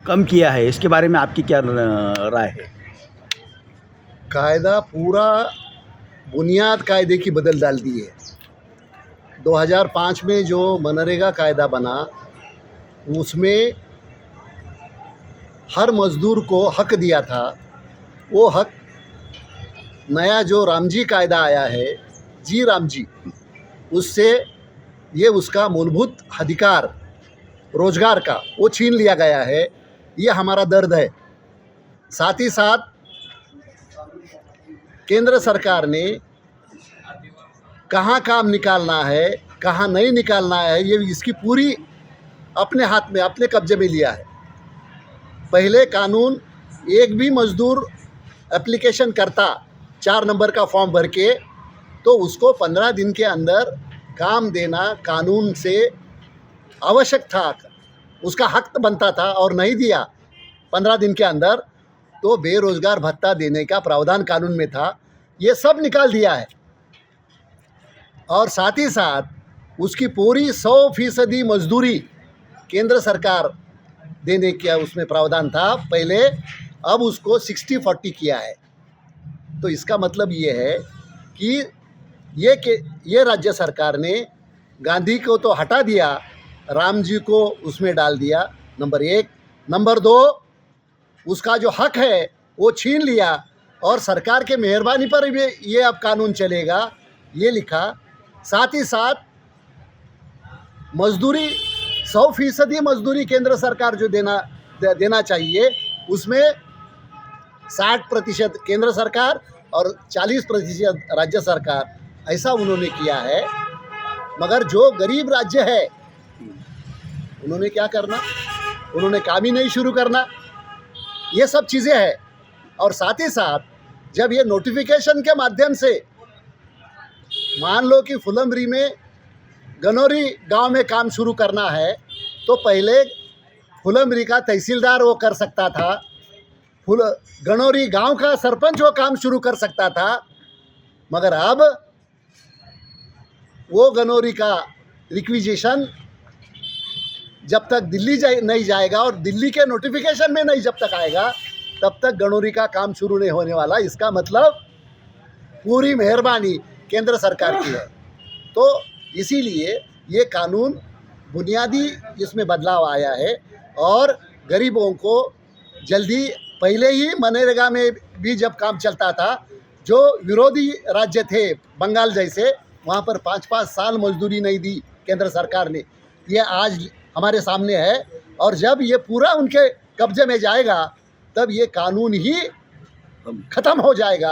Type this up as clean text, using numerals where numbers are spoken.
कम किया है, इसके बारे में आपकी क्या राय है? कायदा पूरा बुनियाद कायदे की बदल डाल दी है। 2005 में जो मनरेगा कायदा बना उसमें हर मज़दूर को हक दिया था। वो हक नया जो रामजी कायदा आया है, जी रामजी, उससे ये उसका मूलभूत अधिकार रोजगार का वो छीन लिया गया है। ये हमारा दर्द है। साथ ही साथ केंद्र सरकार ने कहाँ काम निकालना है, कहाँ नहीं निकालना है, ये इसकी पूरी अपने हाथ में, अपने कब्जे में लिया है। पहले कानून एक भी मज़दूर एप्लीकेशन करता 4 नंबर का फॉर्म भर के, तो उसको 15 दिन के अंदर काम देना कानून से आवश्यक था, उसका हक बनता था। और नहीं दिया 15 दिन के अंदर तो बेरोज़गार भत्ता देने का प्रावधान कानून में था। ये सब निकाल दिया है। और साथ ही साथ उसकी पूरी 100% मजदूरी केंद्र सरकार देने का उसमें प्रावधान था पहले, अब उसको 60-40 किया है। तो इसका मतलब ये है कि ये राज्य सरकार ने गांधी को तो हटा दिया, राम जी को उसमें डाल दिया, नंबर 1। नंबर 2, उसका जो हक है वो छीन लिया और सरकार के मेहरबानी पर भी ये अब कानून चलेगा, ये लिखा। साथ ही साथ मजदूरी 100% मजदूरी केंद्र सरकार जो देना चाहिए, उसमें 60% केंद्र सरकार और 40% राज्य सरकार, ऐसा उन्होंने किया है। मगर जो गरीब राज्य है उन्होंने क्या करना, उन्होंने काम ही नहीं शुरू करना। ये सब चीज़ें हैं। और साथ ही साथ जब ये नोटिफिकेशन के माध्यम से, मान लो कि फुलंब्री में गनौरी गांव में काम शुरू करना है, तो पहले फुलंब्री का तहसीलदार वो कर सकता था, गनौरी गांव का सरपंच वो काम शुरू कर सकता था। मगर अब वो गनौरी का रिक्विजिशन जब तक दिल्ली नहीं जाएगा और दिल्ली के नोटिफिकेशन में नहीं जब तक आएगा, तब तक गनौरी का काम शुरू नहीं होने वाला। इसका मतलब पूरी मेहरबानी केंद्र सरकार की है। तो इसीलिए ये कानून बुनियादी इसमें बदलाव आया है और गरीबों को जल्दी, पहले ही मनरेगा में भी जब काम चलता था, जो विरोधी राज्य थे बंगाल जैसे, वहाँ पर 5-5 साल मजदूरी नहीं दी केंद्र सरकार ने। ये आज हमारे सामने है। और जब ये पूरा उनके कब्जे में जाएगा तब ये कानून ही ख़त्म हो जाएगा।